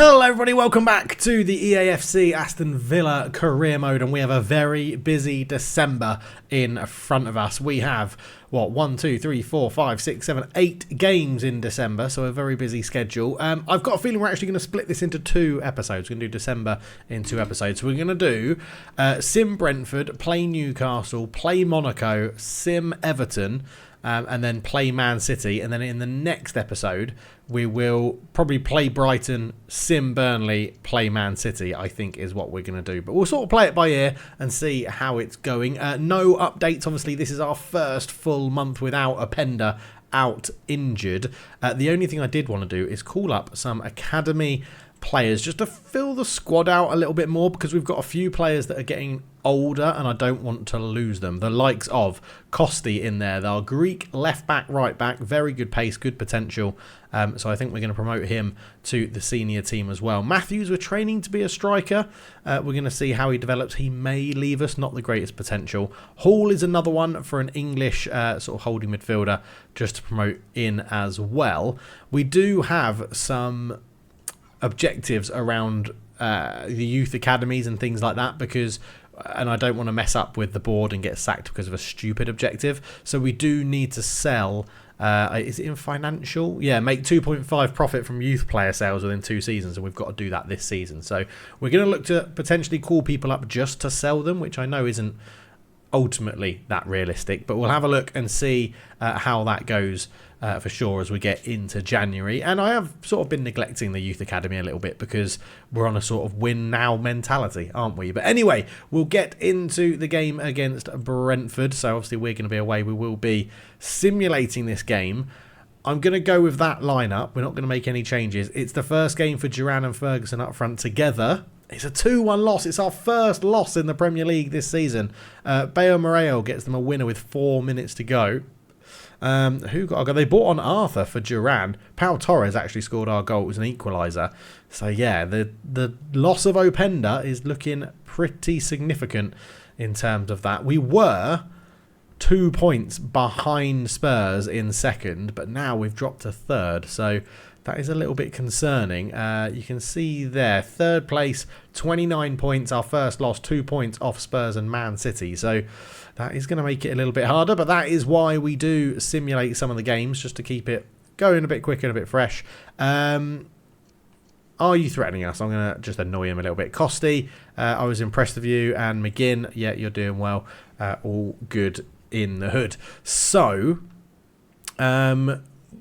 Hello everybody, welcome back to the EAFC Aston Villa career mode, and we have a very busy December in front of us. We have, 1, 2, 3, 4, 5, 6, 7, 8 games in December, so a very busy schedule. I've got a feeling we're actually going to split this into 2 episodes. We're going to do December in 2 episodes. So we're going to do Sim Brentford, play Newcastle, play Monaco, Sim Everton, and then play Man City. And then in the next episode, we will probably play Brighton, Sim Burnley, play Man City, I think is what we're going to do. But we'll sort of play it by ear and see how it's going. No updates, obviously. This is our first full month without Openda out injured. The only thing I did want to do is call up some academy players just to fill the squad out a little bit more, because we've got a few players that are getting older and I don't want to lose them. The likes of Costi in there, our Greek left back, right back, very good pace, good potential. So I think we're going to promote him to the senior team as well. Matthews, we're training to be a striker. We're going to see how he develops. He may leave us, not the greatest potential. Hall is another one for an English sort of holding midfielder, just to promote in as well. We do have some objectives around the youth academies and things like that, and I don't want to mess up with the board and get sacked because of a stupid objective. So we do need to sell, is it in financial? Yeah, make 2.5 profit from youth player sales within 2 seasons, and we've got to do that this season. So we're going to look to potentially call people up just to sell them, which I know isn't ultimately that realistic, but we'll have a look and see how that goes for sure as we get into January. And I have sort of been neglecting the youth academy a little bit because we're on a sort of win now mentality, aren't we? But anyway, we'll get into the game against Brentford. So obviously we're going to be away. We will be simulating this game. I'm going to go with that lineup. We're not going to make any changes. It's the first game for Duran and Ferguson up front together. It's a 2-1 loss. It's our first loss in the Premier League this season. Bayo Moreo gets them a winner with 4 minutes to go. Who got our goal? They bought on Arthur for Duran. Pau Torres actually scored our goal. It was an equaliser. So yeah, the loss of Openda is looking pretty significant in terms of that. We were 2 points behind Spurs in second, but now we've dropped to third. So that is a little bit concerning. You can see there, third place, 29 points. Our first loss, 2 points off Spurs and Man City. So that is going to make it a little bit harder. But that is why we do simulate some of the games, just to keep it going a bit quicker and a bit fresh. Are you threatening us? I'm going to just annoy him a little bit. Costi, I was impressed with you. And McGinn, yeah, you're doing well. All good in the hood. So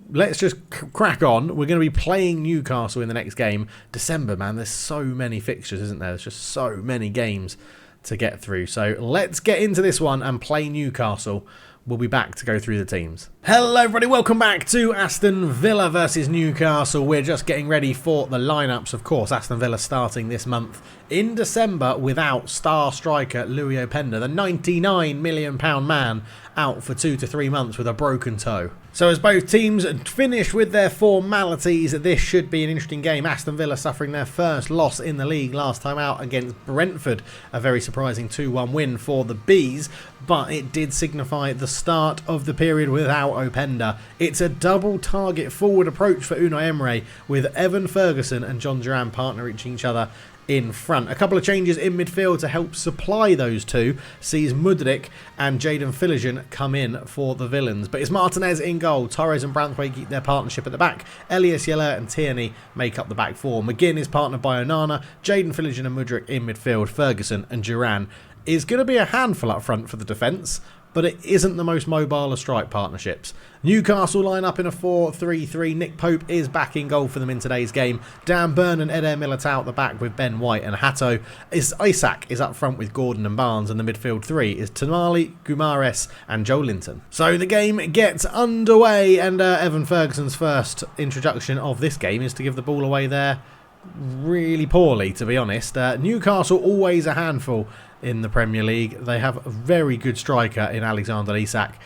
let's just crack on. We're going to be playing Newcastle in the next game. December, man, there's so many fixtures, isn't there? There's just so many games to get through. So let's get into this one and play Newcastle. We'll be back to go through the teams. Hello everybody, welcome back to Aston Villa versus Newcastle. We're just getting ready for the lineups. Of course, Aston Villa starting this month in December without star striker Louis Openda, the £99 million man, out for 2 to 3 months with a broken toe. So as both teams finish with their formalities, this should be an interesting game. Aston Villa suffering their first loss in the league last time out against Brentford. A very surprising 2-1 win for the Bees, but it did signify the start of the period without Openda. It's a double target forward approach for Unai Emery, with Evan Ferguson and John Duran partnering each other in front. A couple of changes in midfield to help supply those two sees Mudryk and Jadon Philogene come in for the villains. But it's Martinez in goal. Torres and Branthwaite keep their partnership at the back. Elias Yeller and Tierney make up the back four. McGinn is partnered by Onana. Jadon Philogene and Mudryk in midfield. Ferguson and Duran is going to be a handful up front for the defence, but it isn't the most mobile of strike partnerships. Newcastle line up in a 4-3-3. Nick Pope is back in goal for them in today's game. Dan Burn and Eder Militao at the back with Ben White and Hato. Isaac is up front with Gordon and Barnes, and the midfield three is Tonali, Gumares and Joe Linton. So the game gets underway, and Evan Ferguson's first introduction of this game is to give the ball away there really poorly, to be honest. Newcastle always a handful in the Premier League. They have a very good striker in Alexander Isak,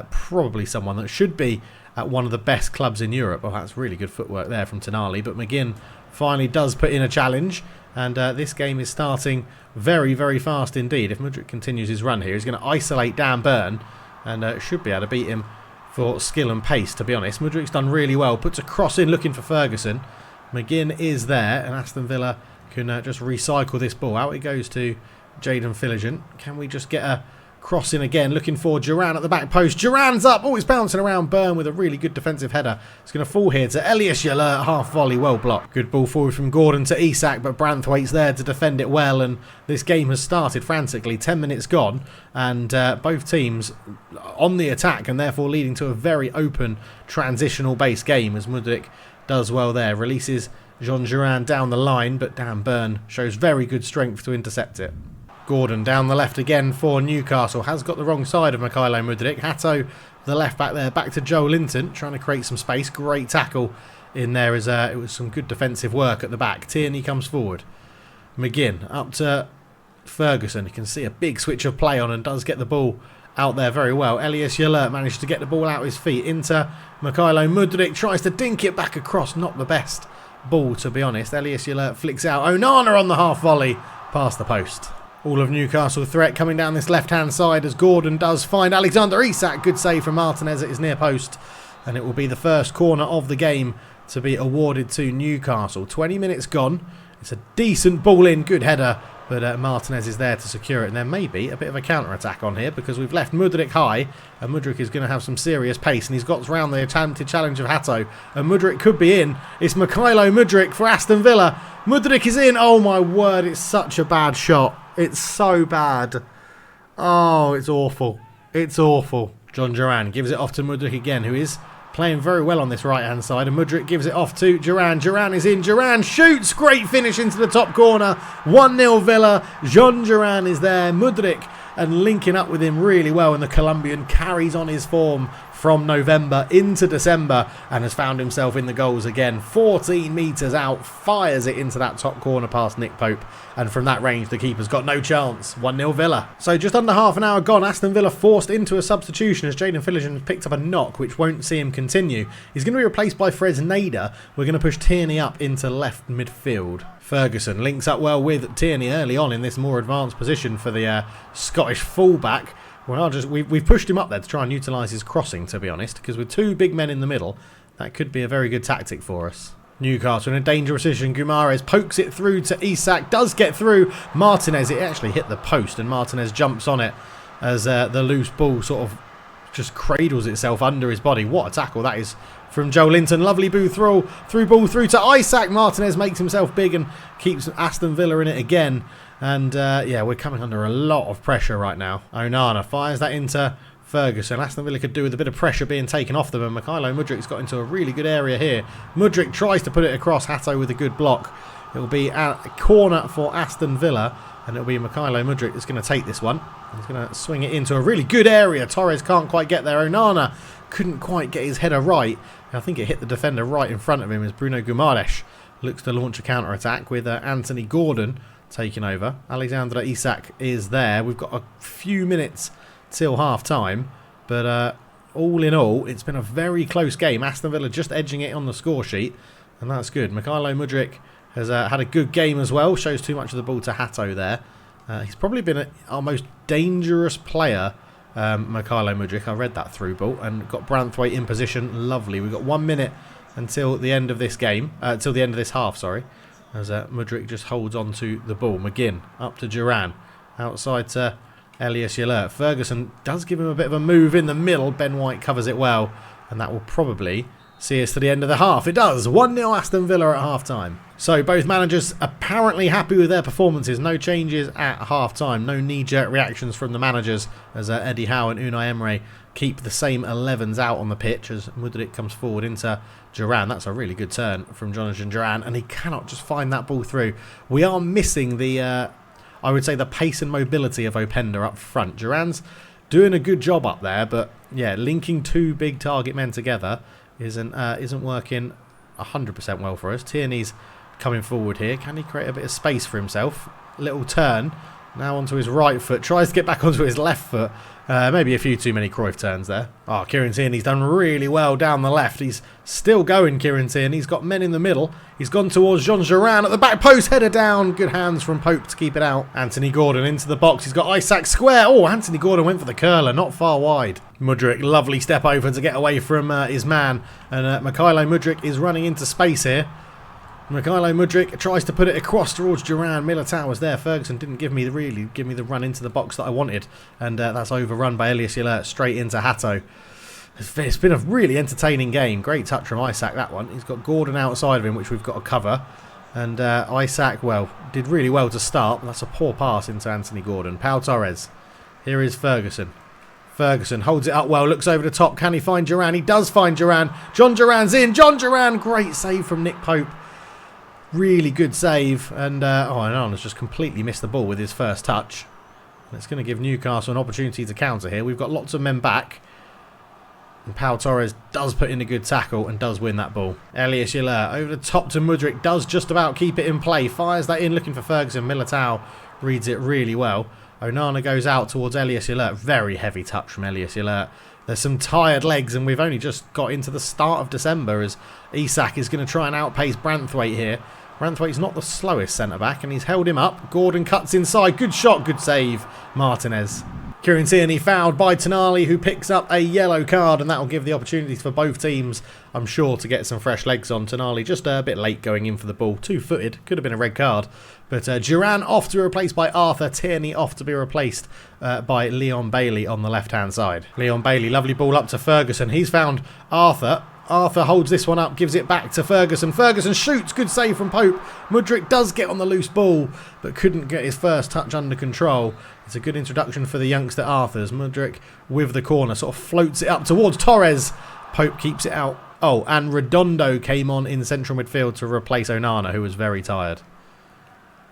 probably someone that should be at one of the best clubs in Europe. Oh, that's really good footwork there from Tonali, but McGinn finally does put in a challenge, and this game is starting very, very fast indeed. If Mudryk continues his run here, he's going to isolate Dan Burn and should be able to beat him for skill and pace, to be honest. Mudryk's done really well, puts a cross in looking for Ferguson, McGinn is there, and Aston Villa can just recycle this ball. Out it goes to Jaden Philogent. Can we just get a cross in again? Looking for Duran at the back post. Duran's up. Oh, it's bouncing around. Burn with a really good defensive header. It's going to fall here to Elias Yalert. Half volley. Well blocked. Good ball forward from Gordon to Isak, but Branthwaite's there to defend it well. And this game has started frantically. 10 minutes gone. And both teams on the attack, and therefore leading to a very open transitional based game as Mudryk does well there. Releases Jean Duran down the line, but Dan Burn shows very good strength to intercept it. Gordon down the left again for Newcastle. Has got the wrong side of Mykhailo Mudryk. Hatto, the left back there. Back to Joe Linton, trying to create some space. Great tackle in there. It was some good defensive work at the back. Tierney comes forward. McGinn up to Ferguson. You can see a big switch of play on and does get the ball out there very well. Elias Yalert managed to get the ball out his feet into Mykhailo Mudryk. Tries to dink it back across. Not the best ball, to be honest. Elias Yalert flicks out. Onana on the half volley past the post. All of Newcastle threat coming down this left-hand side as Gordon does find Alexander Isak. Good save from Martinez at his near post. And it will be the first corner of the game to be awarded to Newcastle. 20 minutes gone. It's a decent ball in. Good header. But Martinez is there to secure it. And there may be a bit of a counter-attack on here because we've left Mudryk high. And Mudryk is going to have some serious pace. And he's got round the attempted challenge of Hatto. And Mudryk could be in. It's Mykhailo Mudryk for Aston Villa. Mudryk is in. Oh my word. It's such a bad shot. It's so bad. Oh, it's awful. It's awful. John Duran gives it off to Mudryk again, who is playing very well on this right-hand side. And Mudryk gives it off to Duran. Duran is in. Duran shoots. Great finish into the top corner. 1-0 Villa. John Duran is there. Mudryk and linking up with him really well. And the Colombian carries on his form from November into December and has found himself in the goals again. 14 metres out, fires it into that top corner past Nick Pope, and from that range the keeper's got no chance. 1-0 Villa. So just under half an hour gone, Aston Villa forced into a substitution as Jaden Philogent picked up a knock which won't see him continue. He's going to be replaced by Fred Nader. We're going to push Tierney up into left midfield. Ferguson links up well with Tierney early on in this more advanced position for the Scottish fullback. Well, we've pushed him up there to try and utilise his crossing, to be honest, because with two big men in the middle, that could be a very good tactic for us. Newcastle in a dangerous position. Guimaraes pokes it through to Isak, does get through. Martinez, it actually hit the post, and Martinez jumps on it as the loose ball sort of just cradles itself under his body. What a tackle that is from Joe Linton. Lovely ball through to Isak. Martinez makes himself big and keeps Aston Villa in it again. And yeah, we're coming under a lot of pressure right now. Onana fires that into Ferguson. Aston Villa could do with a bit of pressure being taken off them, and Mykhailo Mudryk's got into a really good area here. Mudryk tries to put it across. Hatto with a good block. It will be a corner for Aston Villa, and it will be Mykhailo Mudryk that's going to take this one. He's going to swing it into a really good area. Torres can't quite get there. Onana couldn't quite get his header right. I think it hit the defender right in front of him as Bruno Guimaraes looks to launch a counter-attack with Anthony Gordon taking over. Alexander Isak is there. We've got a few minutes till half-time, but all in all, it's been a very close game. Aston Villa just edging it on the score sheet, and that's good. Mykhailo Mudryk has had a good game as well. Shows too much of the ball to Hatto there. He's probably been our most dangerous player, Mykhailo Mudryk. I read that through ball and got Branthwaite in position. Lovely. We've got 1 minute until the end of this game, till the end of this half, sorry. As Mudryk just holds on to the ball. McGinn up to Duran. Outside to Elias Yalert. Ferguson does give him a bit of a move in the middle. Ben White covers it well. And that will probably see us to the end of the half. It does. 1-0 Aston Villa at half-time. So both managers apparently happy with their performances. No changes at half-time. No knee-jerk reactions from the managers as Eddie Howe and Unai Emery keep the same 11s out on the pitch as Mudryk comes forward into Duran. That's a really good turn from Jonathan Duran, and he cannot just find that ball through. We are missing the, I would say, the pace and mobility of Openda up front. Duran's doing a good job up there, but yeah, linking two big target men together isn't working 100% well for us. Tierney's coming forward here. Can he create a bit of space for himself? Little turn. Now onto his right foot. Tries to get back onto his left foot. Maybe a few too many Cruyff turns there. Oh, Kieran Tierney's done really well down the left. He's still going, Kieran Tierney. He's got men in the middle. He's gone towards Jean Duran at the back post. Header down. Good hands from Pope to keep it out. Anthony Gordon into the box. He's got Isak square. Oh, Anthony Gordon went for the curler. Not far wide. Mudryk, lovely step over to get away from his man. And Mykhailo Mudryk is running into space here. Mikhailo Mudryk tries to put it across towards Duran. Militao was there. Ferguson didn't give me the run into the box that I wanted, and that's overrun by Elias Yalert straight into Hato. It's been a really entertaining game. Great touch from Isak, that one. He's got Gordon outside of him, which we've got to cover. And Isak, well, did really well to start. That's a poor pass into Anthony Gordon. Pau Torres. Here is Ferguson. Ferguson holds it up well, looks over the top. Can he find Duran? He does find Duran. John Duran's in. John Duran, great save from Nick Pope. Really good save. And Onana's just completely missed the ball with his first touch. It's going to give Newcastle an opportunity to counter here. We've got lots of men back. And Pau Torres does put in a good tackle and does win that ball. Elias Yalert over the top to Mudryk. Does just about keep it in play. Fires that in looking for Ferguson. Militao reads it really well. Onana goes out towards Elias Yalert. Very heavy touch from Elias Yalert. There's some tired legs, and we've only just got into the start of December as Isak is going to try and outpace Branthwaite here. Branthwaite's not the slowest centre-back, and he's held him up. Gordon cuts inside. Good shot, good save. Martinez. Kieran Tierney fouled by Tonali, who picks up a yellow card, and that will give the opportunities for both teams, I'm sure, to get some fresh legs on. Tonali just a bit late going in for the ball. Two-footed. Could have been a red card. But Duran off to be replaced by Arthur. Tierney off to be replaced by Leon Bailey on the left-hand side. Leon Bailey, lovely ball up to Ferguson. He's found Arthur. Arthur holds this one up, gives it back to Ferguson. Ferguson shoots, good save from Pope. Mudryk does get on the loose ball, but couldn't get his first touch under control. It's a good introduction for the youngster Arthurs. Mudryk with the corner, sort of floats it up towards Torres. Pope keeps it out. Oh, and Redondo came on in central midfield to replace Onana, who was very tired.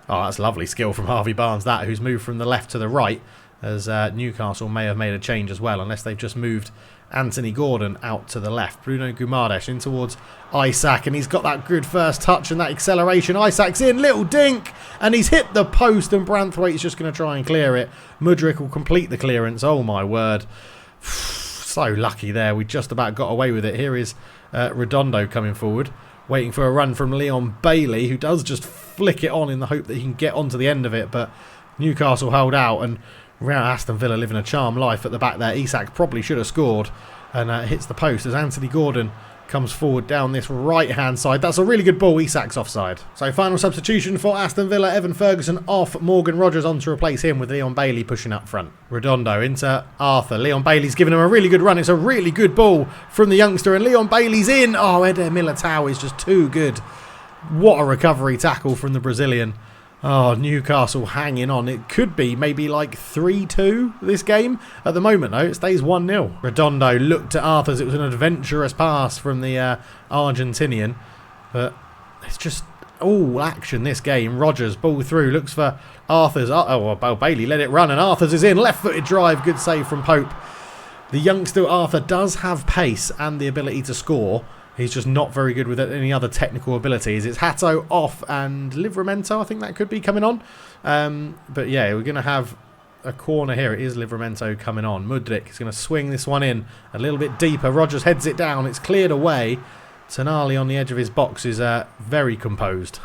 Oh, that's lovely skill from Harvey Barnes, that, who's moved from the left to the right, as Newcastle may have made a change as well, unless they've just moved Anthony Gordon out to the left. Bruno Guimaraes in towards Isak, and he's got that good first touch and that acceleration. Isak's in, little dink, and he's hit the post, and Branthwaite's just going to try and clear it. Mudryk will complete the clearance. Oh my word. So lucky there. We just about got away with it. Here is Redondo coming forward, waiting for a run from Leon Bailey, who does just flick it on in the hope that he can get onto the end of it, but Newcastle held out, and Aston Villa living a charmed life at the back there. Isak probably should have scored, and hits the post as Anthony Gordon comes forward down this right-hand side. That's a really good ball. Isak's offside. So final substitution for Aston Villa. Evan Ferguson off. Morgan Rogers on to replace him with Leon Bailey pushing up front. Redondo into Arthur. Leon Bailey's given him a really good run. It's a really good ball from the youngster, and Leon Bailey's in. Oh, Eder Militao is just too good. What a recovery tackle from the Brazilian. Oh, Newcastle hanging on. It could be maybe like 3-2 this game. At the moment, though, it stays 1-0. Redondo looked at Arthur's. It was an adventurous pass from the Argentinian. But it's just all action this game. Rogers, ball through, looks for Arthur's. Bailey let it run, and Arthur's is in. Left-footed drive. Good save from Pope. The youngster Arthur does have pace and the ability to score. He's just not very good with any other technical abilities. It's Hato off and Livramento, I think that could be coming on. But yeah, we're going to have a corner here. It is Livramento coming on. Mudryk is going to swing this one in a little bit deeper. Rogers heads it down. It's cleared away. Tonali on the edge of his box is very composed.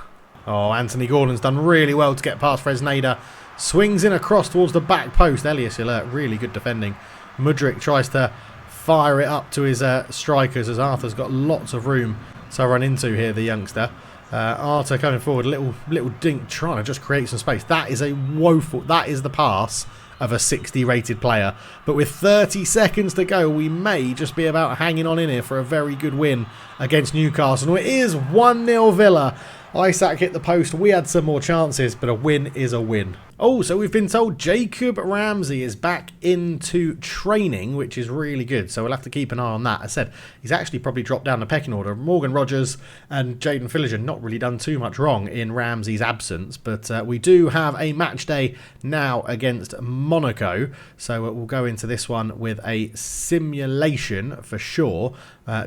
Oh, Anthony Gordon's done really well to get past Fresneda. Swings in across towards the back post. Elias Yalert, really good defending. Mudryk tries to fire it up to his strikers as Arthur's got lots of room to run into here, the youngster. Arthur coming forward, little dink, trying to just create some space. That is a woeful, that is the pass of a 60 rated player. But with 30 seconds to go, we may just be about hanging on in here for a very good win against Newcastle. It is 1-0 Villa. Isak hit the post. We had some more chances, but a win is a win. Oh, so we've been told Jacob Ramsey is back into training, which is really good. So we'll have to keep an eye on that. I said he's actually probably dropped down the pecking order. Morgan Rogers and Jaden Philligan not really done too much wrong in Ramsey's absence. But we do have a match day now against Monaco. So we'll go into this one with a simulation for sure.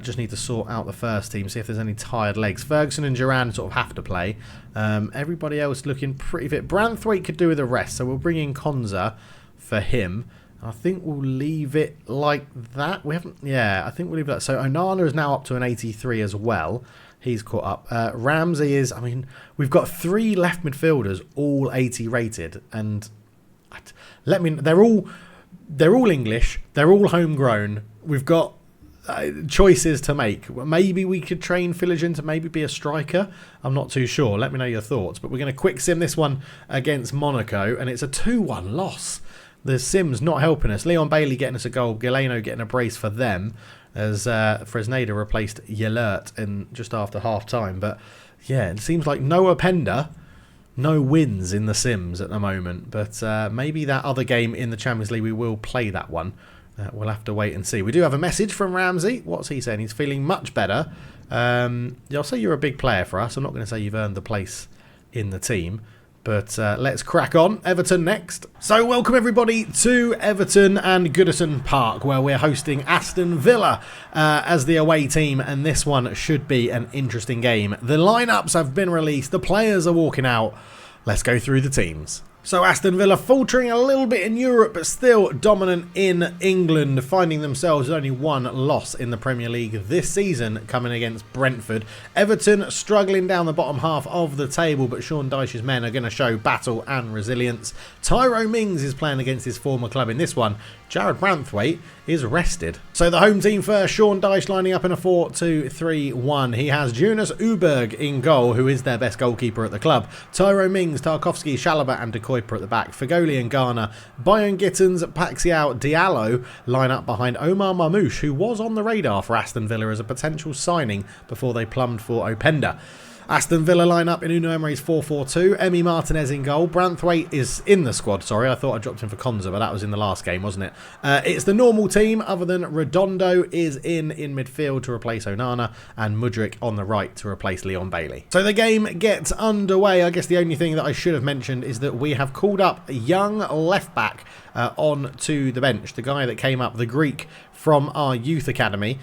Just need to sort out the first team, see if there's any tired legs. Ferguson and Duran sort of have to play. Everybody else looking pretty fit. Branthwaite could do with the rest, so we'll bring in Konza for him. I think we'll leave it like that. We haven't, yeah, I think we'll leave that. So Onana is now up to an 83 as well. He's caught up. Ramsey is, I mean, we've got 3 left midfielders, all 80 rated, and they're all English. They're all homegrown. We've got choices to make. Maybe we could train Philogene to maybe be a striker. I'm not too sure. Let me know your thoughts. But we're going to quick sim this one against Monaco, and it's a 2-1 loss. The sim's not helping us. Leon Bailey getting us a goal. Galeno getting a brace for them as Fresneda replaced Yelert in just after half-time. But, yeah, it seems like no Openda, no wins in the sims at the moment. But maybe that other game in the Champions League, we will play that one. We'll have to wait and see. We do have a message from Ramsey. What's he saying? He's feeling much better. I'll say you're a big player for us. I'm not going to say you've earned the place in the team. But let's crack on. Everton next. So welcome everybody to Everton and Goodison Park, where we're hosting Aston Villa as the away team. And this one should be an interesting game. The lineups have been released. The players are walking out. Let's go through the teams. So Aston Villa faltering a little bit in Europe, but still dominant in England, finding themselves with only one loss in the Premier League this season, coming against Brentford. Everton struggling down the bottom half of the table, but Sean Dyche's men are going to show battle and resilience. Tyrone Mings is playing against his former club in this one. Jared Branthwaite is rested. So the home team first, Sean Dyche lining up in a 4-2-3-1. He has Jonas Uberg in goal, who is their best goalkeeper at the club. Tyrone Mings, Tarkowski, Chalobah and De Kuyper at the back. Fagoli and Garner, Bayern Gittins, Paxiao, Diallo line up behind Omar Marmoush, who was on the radar for Aston Villa as a potential signing before they plumbed for Openda. Aston Villa line up in Unai Emery's 4-4-2. Emi Martinez in goal. Branthwaite is in the squad. Sorry, I thought I dropped him for Konza, but that was in the last game, wasn't it? It's the normal team, other than Redondo is in midfield to replace Onana, and Mudryk on the right to replace Leon Bailey. So the game gets underway. I guess the only thing that I should have mentioned is that we have called up a young left-back on to the bench. The guy that came up, the Greek from our youth academy.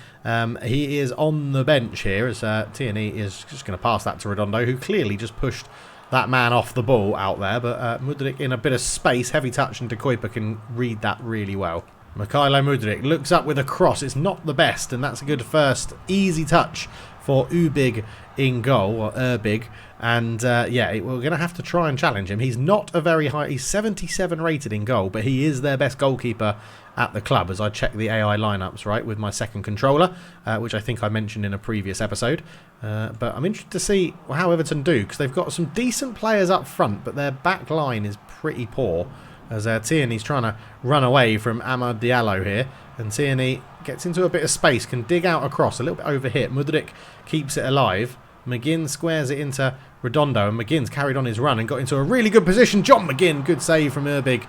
He is on the bench here as Tierney is just going to pass that to Redondo, who clearly just pushed that man off the ball out there. But Mudryk in a bit of space, heavy touch, and De Kuyper can read that really well. Mikhailo Mudryk looks up with a cross. It's not the best, and that's a good first easy touch for Ubig in goal, or Urbig. And yeah, we're going to have to try and challenge him. He's not a very high, he's 77 rated in goal, but he is their best goalkeeper at the club, as I check the AI lineups, right, with my second controller, which I think I mentioned in a previous episode. But I'm interested to see how Everton do, because they've got some decent players up front, but their back line is pretty poor, as Tierney's trying to run away from Amad Diallo here, and Tierney gets into a bit of space, can dig out across, a little bit overhit. Mudryk keeps it alive. McGinn squares it into Redondo, and McGinn's carried on his run and got into a really good position. John McGinn, good save from Urbig,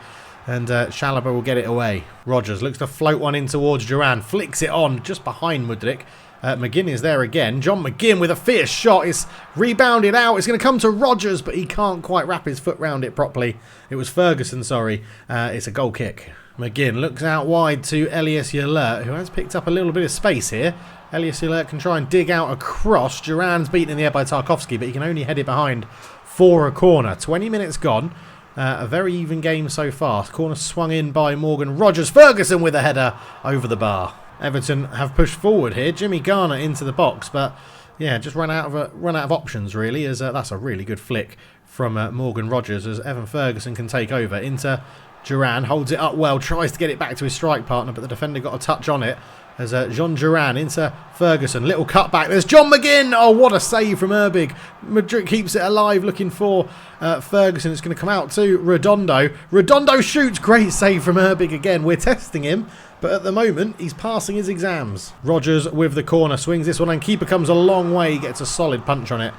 and Chalobah will get it away. Rogers looks to float one in towards Duran, flicks it on just behind Mudryk. McGinn is there again. John McGinn with a fierce shot. It's rebounded out. It's going to come to Rogers, but he can't quite wrap his foot round it properly. It was Ferguson, sorry. It's a goal kick. McGinn looks out wide to Elias Yalert, who has picked up a little bit of space here. Elias Yalert can try and dig out across. Duran's beaten in the air by Tarkowski, but he can only head it behind for a corner. 20 minutes gone. A very even game so far. Corner swung in by Morgan Rogers. Ferguson with a header over the bar. Everton have pushed forward here. Jimmy Garner into the box, but yeah, just run out of options really. As that's a really good flick from Morgan Rogers, as Evan Ferguson can take over into Duran, holds it up well, tries to get it back to his strike partner, but the defender got a touch on it. As Jean Duran into Ferguson, little cutback. There's John McGinn. Oh, what a save from Urbig. Mudryk keeps it alive, looking for Ferguson. It's going to come out to Redondo. Redondo shoots. Great save from Urbig again. We're testing him, but at the moment he's passing his exams. Rogers with the corner swings this one, and keeper comes a long way. He gets a solid punch on it.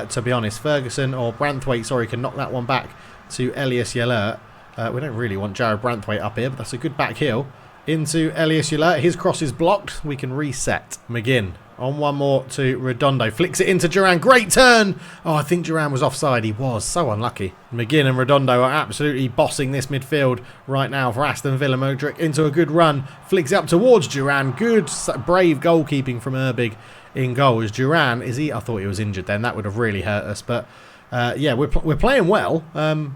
To be honest, Ferguson or Branthwaite, sorry, can knock that one back to Elias Yalert. We don't really want Jared Branthwaite up here, but that's a good back heel. Into Elias Yalert. His cross is blocked. We can reset. McGinn on one more to Redondo. Flicks it into Duran. Great turn. Oh, I think Duran was offside. He was. So unlucky. McGinn and Redondo are absolutely bossing this midfield right now for Aston Villa. Mudryk into a good run. Flicks it up towards Duran. Good, brave goalkeeping from Urbig in goal. As Duran, is he? I thought he was injured then. That would have really hurt us. But yeah, we're playing well.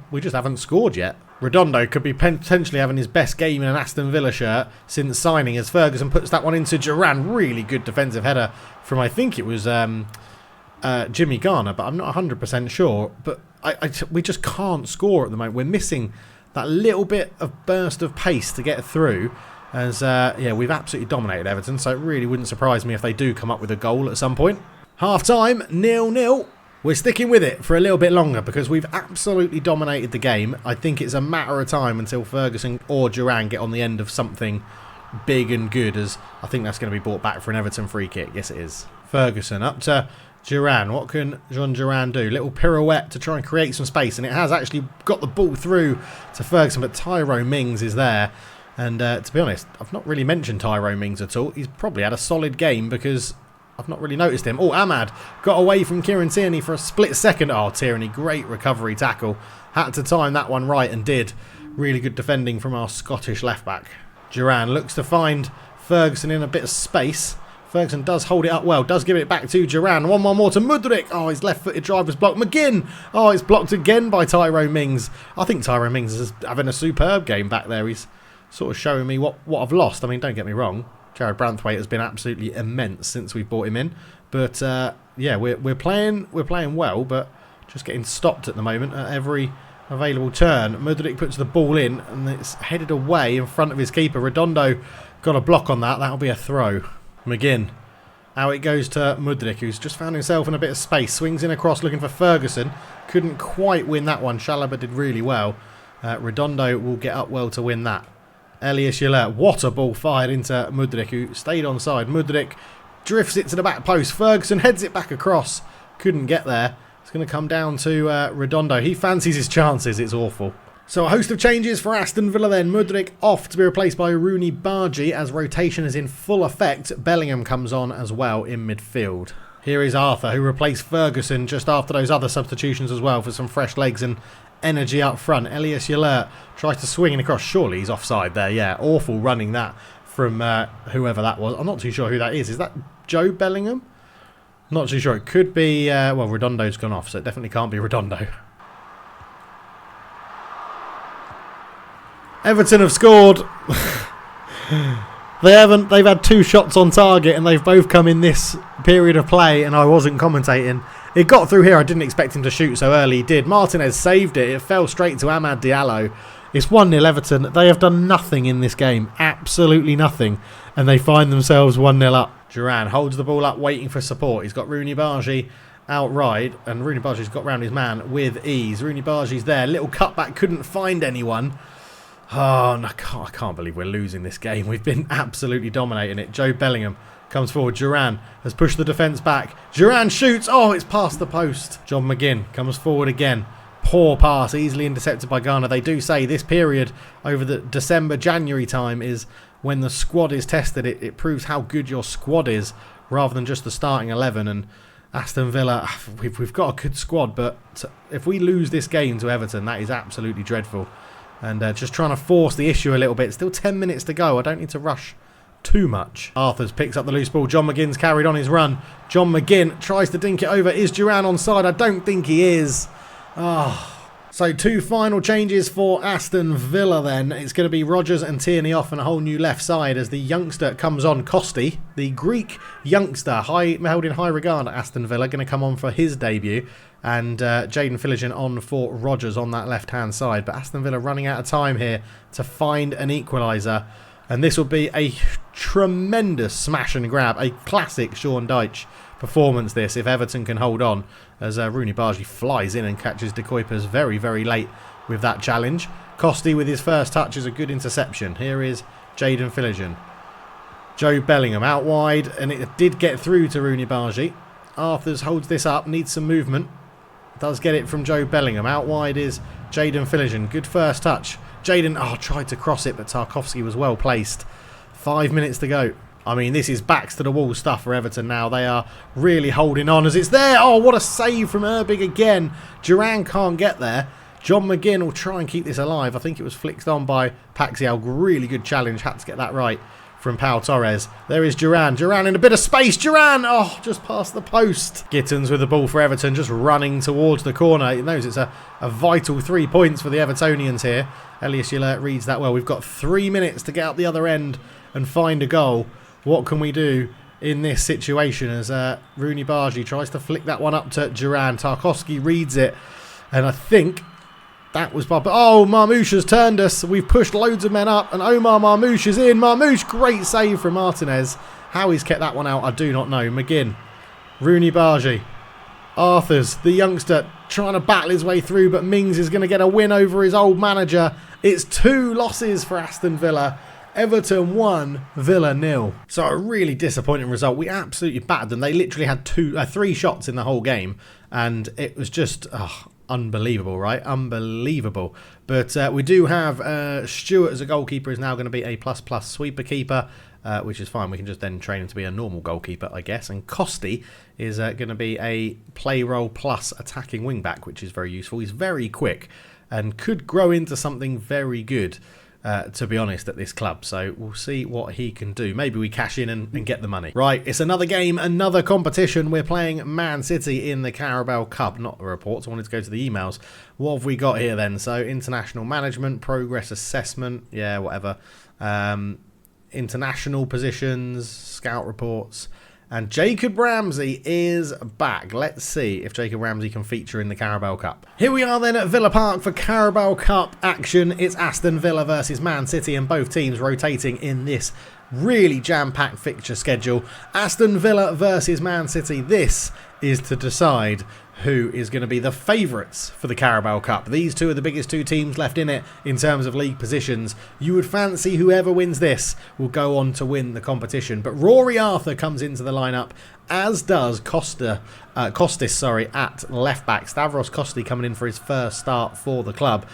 We just haven't scored yet. Redondo could be potentially having his best game in an Aston Villa shirt since signing, as Ferguson puts that one into Duran. Really good defensive header from, I think it was Jimmy Garner, but I'm not 100% sure. But we just can't score at the moment. We're missing that little bit of burst of pace to get through. As, yeah, we've absolutely dominated Everton, so it really wouldn't surprise me if they do come up with a goal at some point. Half-time, 0-0. We're sticking with it for a little bit longer because we've absolutely dominated the game. I think it's a matter of time until Ferguson or Duran get on the end of something big and good, as I think that's going to be brought back for an Everton free kick. Yes, it is. Ferguson up to Duran. What can Jean Duran do? Little pirouette to try and create some space, and it has actually got the ball through to Ferguson, but Tyrone Mings is there. And to be honest, I've not really mentioned Tyrone Mings at all. He's probably had a solid game because I've not really noticed him. Oh, Ahmad got away from Kieran Tierney for a split second. Oh, Tierney, great recovery tackle. Had to time that one right and did. Really good defending from our Scottish left-back. Duran looks to find Ferguson in a bit of space. Ferguson does hold it up well, does give it back to Duran. One more to Mudryk. Oh, his left-footed drive was blocked. McGinn. Oh, it's blocked again by Tyrone Mings. I think Tyrone Mings is having a superb game back there. He's sort of showing me what I've lost. I mean, don't get me wrong. Jared Branthwaite has been absolutely immense since we brought him in. But, yeah, we're playing well, but just getting stopped at the moment at every available turn. Mudryk puts the ball in, and it's headed away in front of his keeper. Redondo got a block on that. That'll be a throw. McGinn. Out it goes to Mudryk, who's just found himself in a bit of space. Swings in across looking for Ferguson. Couldn't quite win that one. Chalobah did really well. Redondo will get up well to win that. Elias Yalert. What a ball fired into Mudryk, who stayed onside. Mudryk drifts it to the back post. Ferguson heads it back across. Couldn't get there. It's going to come down to Redondo. He fancies his chances. It's awful. So a host of changes for Aston Villa then. Mudryk off to be replaced by Rooney Bargi as rotation is in full effect. Bellingham comes on as well in midfield. Here is Arthur, who replaced Ferguson just after those other substitutions as well for some fresh legs and energy up front. Elias Yalert tries to swing it across. Surely he's offside there. Yeah, awful running that from whoever that was. I'm not too sure who that is. Is that Joe Bellingham? Not too sure. It could be... well, Redondo's gone off, so it definitely can't be Redondo. Everton have scored. They've had 2 shots on target and they've both come in this period of play, and I wasn't commentating. It got through here. I didn't expect him to shoot so early. He did. Martinez saved it. It fell straight to Amad Diallo. It's 1-0 Everton. They have done nothing in this game. Absolutely nothing. And they find themselves 1-0 up. Duran holds the ball up waiting for support. He's got Rooney Bargi outright, and Rooney Bargi's got round his man with ease. Rooney Bargi's there. Little cutback. Couldn't find anyone. Oh, no, I can't believe we're losing this game. We've been absolutely dominating it. Joe Bellingham comes forward. Duran has pushed the defence back. Duran shoots. Oh, it's past the post. John McGinn comes forward again. Poor pass, easily intercepted by Ghana. They do say this period over the December-January time is when the squad is tested. It proves how good your squad is rather than just the starting 11. And Aston Villa, we've got a good squad, but if we lose this game to Everton, that is absolutely dreadful. And just trying to force the issue a little bit. Still 10 minutes to go. I don't need to rush too much. Arthurs picks up the loose ball. John McGinn's carried on his run. John McGinn tries to dink it over. Is Duran onside? I don't think he is. Oh. So 2 final changes for Aston Villa then. It's going to be Rodgers and Tierney off and a whole new left side as the youngster comes on. Costi, the Greek youngster, held in high regard at Aston Villa, going to come on for his debut. And Jaden Philligan on for Rodgers on that left-hand side. But Aston Villa running out of time here to find an equaliser. And this will be a tremendous smash and grab. A classic Sean Dyche performance this, if Everton can hold on. As Rooney Bargi flies in and catches De Kuipers very, very late with that challenge. Costi with his first touch is a good interception. Here is Jaden Philligan. Joe Bellingham out wide. And it did get through to Rooney Bargi. Arthurs holds this up, needs some movement. Does get it from Joe Bellingham. Out wide is Jaden Philligan. Good first touch. Jaden, tried to cross it, but Tarkowski was well placed. 5 minutes to go. I mean, this is backs to the wall stuff for Everton now. They are really holding on as it's there. Oh, what a save from Erbig again. Duran can't get there. John McGinn will try and keep this alive. I think it was flicked on by Paxial. Really good challenge. Had to get that right from Pau Torres. There is Duran. Duran in a bit of space. Duran! Oh, just past the post. Gittins with the ball for Everton, just running towards the corner. He knows it's a vital 3 points for the Evertonians here. Elias Yalert reads that well. We've got 3 minutes to get up the other end and find a goal. What can we do in this situation as Rooney Bargi tries to flick that one up to Duran. Tarkowski reads it, and I think That was Bob. Oh, Marmoush has turned us. We've pushed loads of men up, and Omar Marmoush is in. Marmoush, great save from Martinez. How he's kept that one out, I do not know. McGinn, Rooney Bargy, Arthurs, the youngster, trying to battle his way through, but Mings is going to get a win over his old manager. It's 2 losses for Aston Villa. Everton 1, Villa 0. So a really disappointing result. We absolutely battered them. They literally had 3 shots in the whole game, and it was just unbelievable, right? Unbelievable. But we do have Stewart as a goalkeeper is now going to be a ++ sweeper keeper, which is fine. We can just then train him to be a normal goalkeeper, I guess. And Costi is going to be a play role plus attacking wing back, which is very useful. He's very quick and could grow into something very good, to be honest, at this club. So we'll see what he can do. Maybe we cash in and get the money. Right, it's another game, another competition. We're playing Man City in the Carabao Cup. Not the reports. I wanted to go to the emails. What have we got here then? So international management, progress assessment. Yeah, whatever. International positions, scout reports. And Jacob Ramsey is back. Let's see if Jacob Ramsey can feature in the Carabao Cup. Here we are then at Villa Park for Carabao Cup action. It's Aston Villa versus Man City, and both teams rotating in this really jam-packed fixture schedule. Aston Villa versus Man City. This is to decide who is going to be the favourites for the Carabao Cup. These two are the biggest 2 teams left in it in terms of league positions. You would fancy whoever wins this will go on to win the competition. But Rory Arthur comes into the lineup, as does Costis at left back. Stavros Costi coming in for his first start for the club.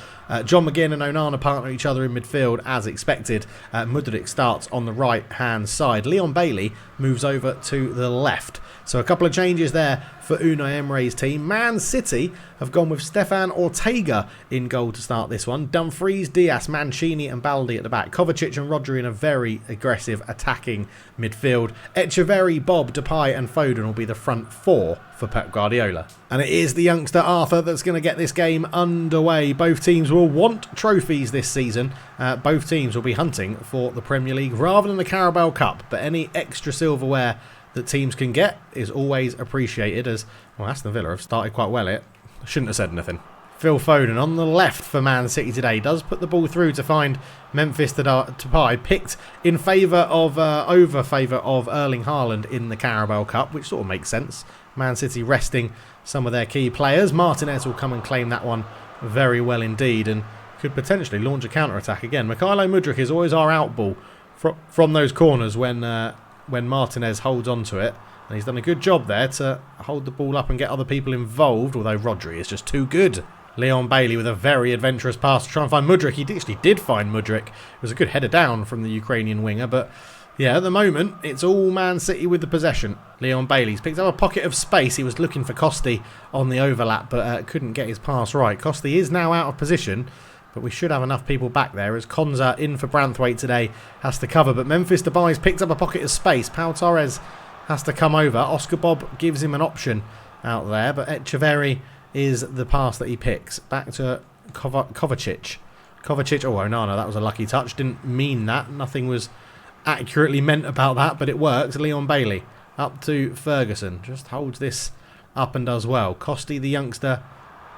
John McGinn and Onana partner each other in midfield as expected. Mudryk starts on the right hand side. Leon Bailey moves over to the left. So a couple of changes there for Unai Emery's team. Man City have gone with Stefan Ortega in goal to start this one. Dumfries, Diaz, Mancini and Baldi at the back. Kovacic and Rodri in a very aggressive attacking midfield. Echeverry, Bob, Depay and Foden will be the front 4 for Pep Guardiola. And it is the youngster Arthur that's going to get this game underway. Both teams will want trophies this season. Both teams will be hunting for the Premier League rather than the Carabao Cup. But any extra silverware that teams can get is always appreciated, as well, Aston Villa have started quite well it. I shouldn't have said anything. Phil Foden on the left for Man City today does put the ball through to find Memphis Depay, picked in favour of Erling Haaland in the Carabao Cup, which sort of makes sense. Man City resting some of their key players. Martinez will come and claim that one very well indeed and could potentially launch a counter-attack again. Mykhailo Mudryk is always our out ball from those corners when Martinez holds on to it. And he's done a good job there to hold the ball up and get other people involved, although Rodri is just too good. Leon Bailey with a very adventurous pass to try and find Mudryk. He actually did find Mudryk. It was a good header down from the Ukrainian winger, but yeah, at the moment, it's all Man City with the possession. Leon Bailey's picked up a pocket of space. He was looking for Costi on the overlap, but couldn't get his pass right. Costi is now out of position, but we should have enough people back there as Konza in for Branthwaite today has to cover. But Memphis Depay's picked up a pocket of space. Pau Torres has to come over. Oscar Bob gives him an option out there, but Echeverry is the pass that he picks. Back to Kovacic. Kovacic, oh, Onana, that was a lucky touch. Didn't mean that. Nothing was accurately meant about that, but it works. Leon Bailey up to Ferguson. Just holds this up and does well. Costi, the youngster,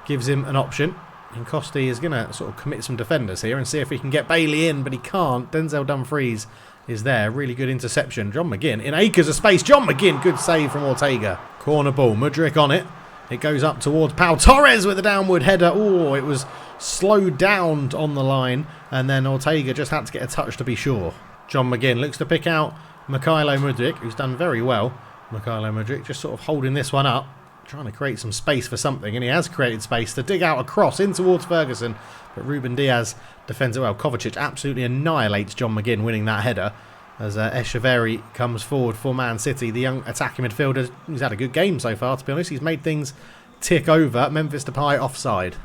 gives him an option. And Costi is going to sort of commit some defenders here and see if he can get Bailey in, but he can't. Denzel Dumfries is there. Really good interception. John McGinn in acres of space. John McGinn, good save from Ortega. Corner ball. Mudryk on it. It goes up towards Pau Torres with a downward header. Oh, it was slowed down on the line. And then Ortega just had to get a touch to be sure. John McGinn looks to pick out Mykhailo Mudryk, who's done very well. Mykhailo Mudryk just sort of holding this one up, trying to create some space for something, and he has created space to dig out a cross in towards Ferguson, but Ruben Diaz defends it well. Kovacic absolutely annihilates John McGinn, winning that header, as Echeverry comes forward for Man City. The young attacking midfielder, he's had a good game so far, to be honest. He's made things tick over. Memphis Depay offside.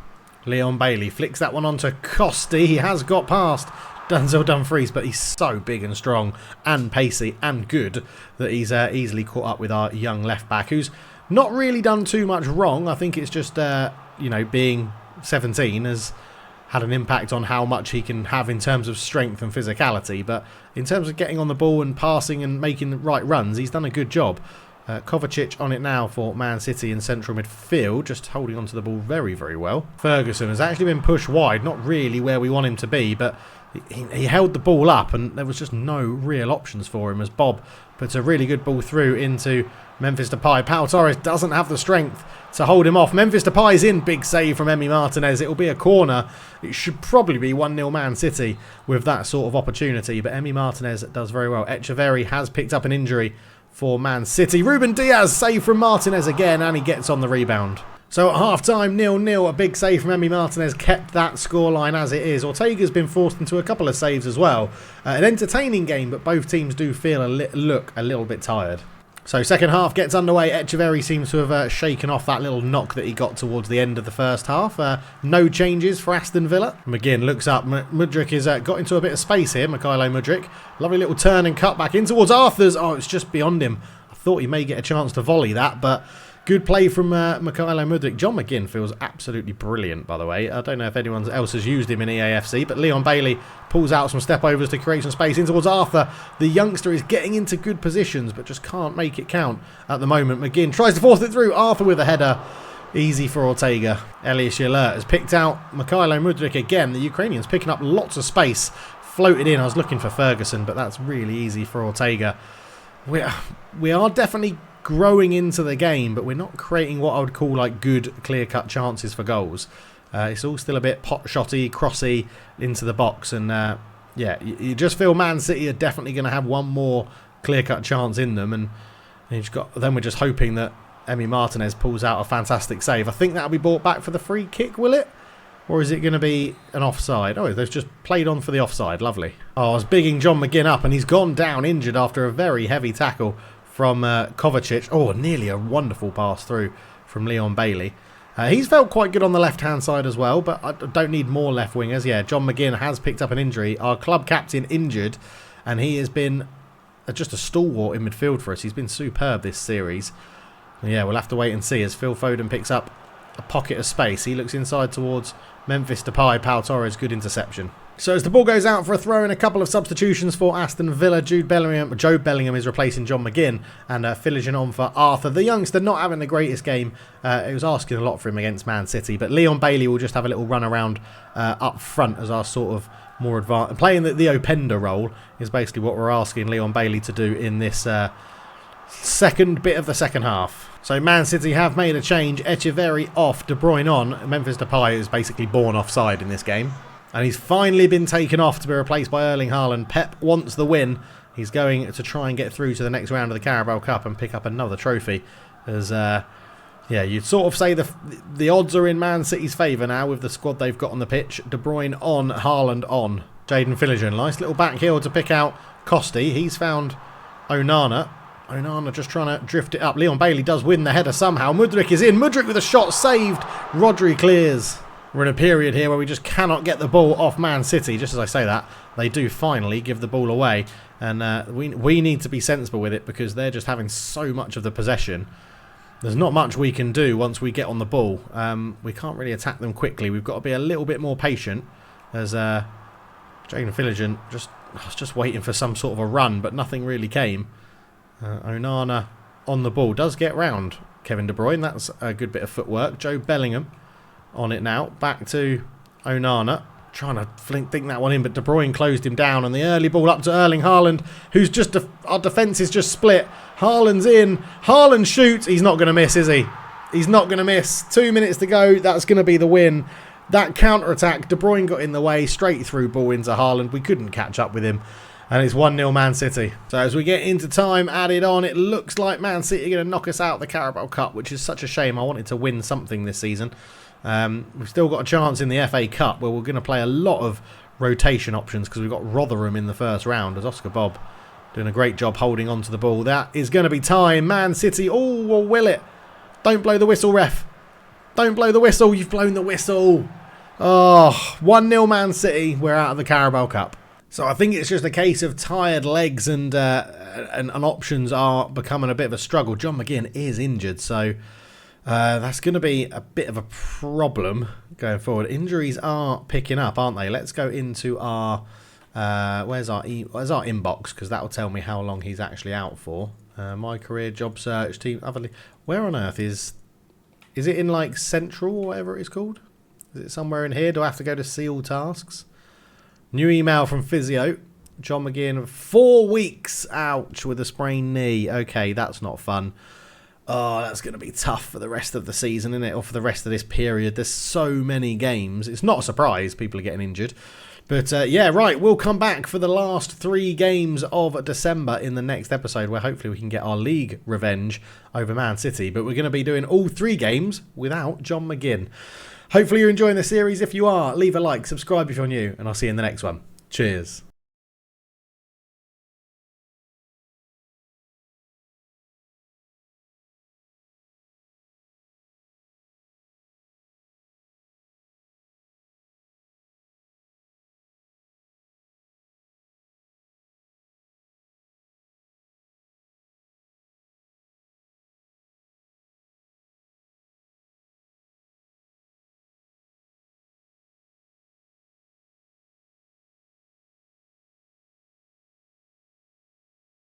Leon Bailey flicks that one onto Costi. He has got past Denzel Dumfries, but he's so big and strong and pacey and good that he's easily caught up with our young left-back, who's not really done too much wrong. I think it's just, being 17 has had an impact on how much he can have in terms of strength and physicality. But in terms of getting on the ball and passing and making the right runs, he's done a good job. Kovacic on it now for Man City in central midfield, just holding onto the ball very, very well. Ferguson has actually been pushed wide, not really where we want him to be, but he held the ball up and there was just no real options for him as Bob puts a really good ball through into Memphis Depay. Pau Torres doesn't have the strength to hold him off. Memphis Depay's in, big save from Emi Martinez. It'll be a corner. It should probably be 1-0 Man City with that sort of opportunity, but Emi Martinez does very well. Echeverry has picked up an injury for Man City. Ruben Diaz, save from Martinez again, and he gets on the rebound. So at half-time, 0-0, a big save from Emi Martinez kept that scoreline as it is. Ortega's been forced into a couple of saves as well. An entertaining game, but both teams do feel look a little bit tired. So second half gets underway. Echeverry seems to have shaken off that little knock that he got towards the end of the first half. No changes for Aston Villa. McGinn looks up. Mudryk has got into a bit of space here, Mykhailo Mudryk. Lovely little turn and cut back in towards Arthur's. Oh, it's just beyond him. I thought he may get a chance to volley that, but good play from Mykhailo Mudryk. John McGinn feels absolutely brilliant, by the way. I don't know if anyone else has used him in EAFC, but Leon Bailey pulls out some step-overs to create some space in towards Arthur. The youngster is getting into good positions, but just can't make it count at the moment. McGinn tries to force it through. Arthur with a header. Easy for Ortega. Elias Yalert has picked out Mykhailo Mudryk again. The Ukrainian's picking up lots of space. Floated in. I was looking for Ferguson, but that's really easy for Ortega. We are definitely growing into the game, but we're not creating what I would call like good clear-cut chances for goals. It's all still a bit pot-shotty, crossy into the box, and yeah, you just feel Man City are definitely going to have one more clear-cut chance in them, and then we're just hoping that Emi Martinez pulls out a fantastic save. I think that'll be brought back for the free kick, will it? Or is it going to be an offside? Oh, they've just played on for the offside. Lovely. Oh, I was bigging John McGinn up, and he's gone down injured after a very heavy tackle from Kovacic. Oh, nearly a wonderful pass through from Leon Bailey. He's felt quite good on the left-hand side as well, but I don't need more left wingers. Yeah, John McGinn has picked up an injury. Our club captain injured, and he has been just a stalwart in midfield for us. He's been superb this series. Yeah, we'll have to wait and see as Phil Foden picks up a pocket of space. He looks inside towards Memphis Depay. Pau Torres, good interception. So as the ball goes out for a throw in, a couple of substitutions for Aston Villa. Joe Bellingham is replacing John McGinn, and Philligan on for Arthur. The youngster not having the greatest game. It was asking a lot for him against Man City, but Leon Bailey will just have a little run around up front as our sort of more advanced. Playing the Openda role is basically what we're asking Leon Bailey to do in this second bit of the second half. So Man City have made a change. Echeverry off, De Bruyne on. Memphis Depay is basically born offside in this game. And he's finally been taken off to be replaced by Erling Haaland. Pep wants the win. He's going to try and get through to the next round of the Carabao Cup and pick up another trophy. As yeah, you'd sort of say the odds are in Man City's favour now with the squad they've got on the pitch. De Bruyne on, Haaland on. Jadon Philligan, nice little back heel to pick out Costi. He's found Onana. Onana just trying to drift it up. Leon Bailey does win the header somehow. Mudryk is in. Mudryk with a shot saved. Rodri clears. We're in a period here where we just cannot get the ball off Man City. Just as I say that, they do finally give the ball away. And we need to be sensible with it because they're just having so much of the possession. There's not much we can do once we get on the ball. We can't really attack them quickly. We've got to be a little bit more patient. As Jadon Philligan was just waiting for some sort of a run, but nothing really came. Onana on the ball. Does get round Kevin De Bruyne. That's a good bit of footwork. Joe Bellingham on it now. Back to Onana. Trying to think that one in, but De Bruyne closed him down. And the early ball up to Erling Haaland, who's just... our defence is just split. Haaland's in. Haaland shoots. He's not going to miss, is he? He's not going to miss. 2 minutes to go. That's going to be the win. That counter-attack, De Bruyne got in the way. Straight through ball into Haaland. We couldn't catch up with him. And it's 1-0 Man City. So as we get into time added on, it looks like Man City are going to knock us out of the Carabao Cup, which is such a shame. I wanted to win something this season. We've still got a chance in the FA Cup where we're going to play a lot of rotation options because we've got Rotherham in the first round as Oscar Bob doing a great job holding on to the ball. That is going to be time. Man City, oh, well, will it? Don't blow the whistle, ref. Don't blow the whistle. You've blown the whistle. Oh, 1-0 Man City. We're out of the Carabao Cup. So I think it's just a case of tired legs and options are becoming a bit of a struggle. John McGinn is injured, so that's going to be a bit of a problem going forward. Injuries are picking up, aren't they? Let's go into our where's our inbox because that will tell me how long he's actually out for. My career, job search, team, other. Where on earth is it in like Central or whatever it's called? Is it somewhere in here? Do I have to go to see all tasks? New email from physio. John McGinn, 4 weeks, ouch, with a sprained knee. Okay, that's not fun. Oh, that's going to be tough for the rest of the season, isn't it? Or for the rest of this period. There's so many games. It's not a surprise people are getting injured. But yeah, right, we'll come back for the last 3 games of December in the next episode, where hopefully we can get our league revenge over Man City. But we're going to be doing all 3 games without John McGinn. Hopefully you're enjoying the series. If you are, leave a like, subscribe if you're new, and I'll see you in the next one. Cheers.